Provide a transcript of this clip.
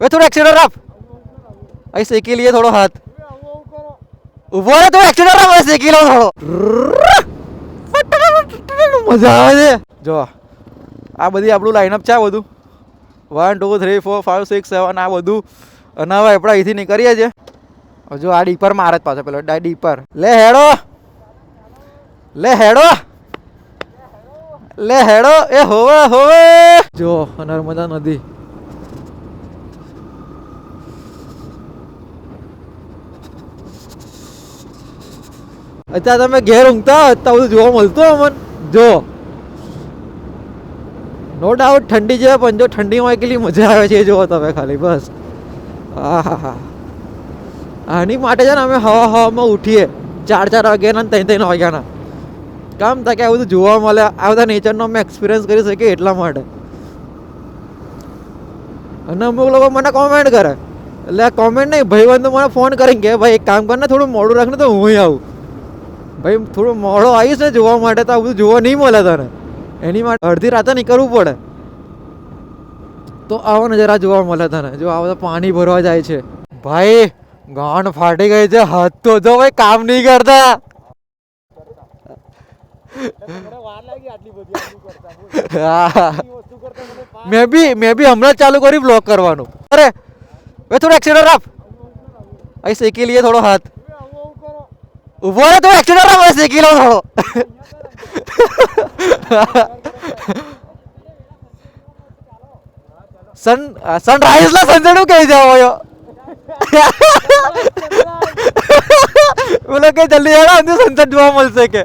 वे थोड़ा एक्सीटर आप ऐसे શેકી लिए થોડો હાથ ઉભો રહે તો એક્સીટર આપ શેકી લો થોડો મજા આવે છે જો આ બધી આપણું લાઈનઅપ છે આ બધું 1 2 3 4 5 6 7 આ બધું અને હવે આપણે અહીંથી નીકળીએ છીએ જો આ ડીપર મારે જ પાછો પેલો ડીપર લે હેડો એ હોવે જો નર્મદા નદી અત્યારે તમે ઘેર ઊંઘતા હતા બધું જોવા મળતું અમને જો નો ડાઉટ ઠંડી છે પણ જો ઠંડીમાં કેટલી મજા આવે છે જુઓ તમે ખાલી બસ હા આની માટે છે ને અમે હવામાં ઉઠીએ 4 વાગ્યાના 3 વાગ્યાના કામ થાય કે આ બધું જોવા મળે આ બધા નેચરનો અમે એક્સપિરિયન્સ કરી શકીએ એટલા માટે અને અમુક લોકો મને કોમેન્ટ કરે એટલે કોમેન્ટ નહીં ભાઈબંધો મને ફોન કરીને કે ભાઈ એક કામ કર ને થોડું મોડું રાખ ને તો હું આવું ભાઈ થોડું મોડો આવીશ ને જોવા માટે તો આ બધું જોવા નહીં મળે તને એની માટે અડધી રાતે નીકળવું પડે તો આવા નજારા જોવા મળે તને જો આ બધા પાણી ભરવા જાય છે ભાઈ ગાંઠ ફાટી ગઈ છે હાથ તો જો ભાઈ કામ નહીં કરતા મેં બી હમણાં ચાલુ કરી બ્લોક કરવાનું અરે વે થોડો એક્સીટર આપ અહીં શેકી લઈએ થોડો હાથ ઉભો રહે તો એક્સીટર આપ શેકી લો થોડો સનરાઈઝ ला સનસેટ કહી જાવ બોલો કે જલ્દી હેડો સનસેટ જોવા મળશે કે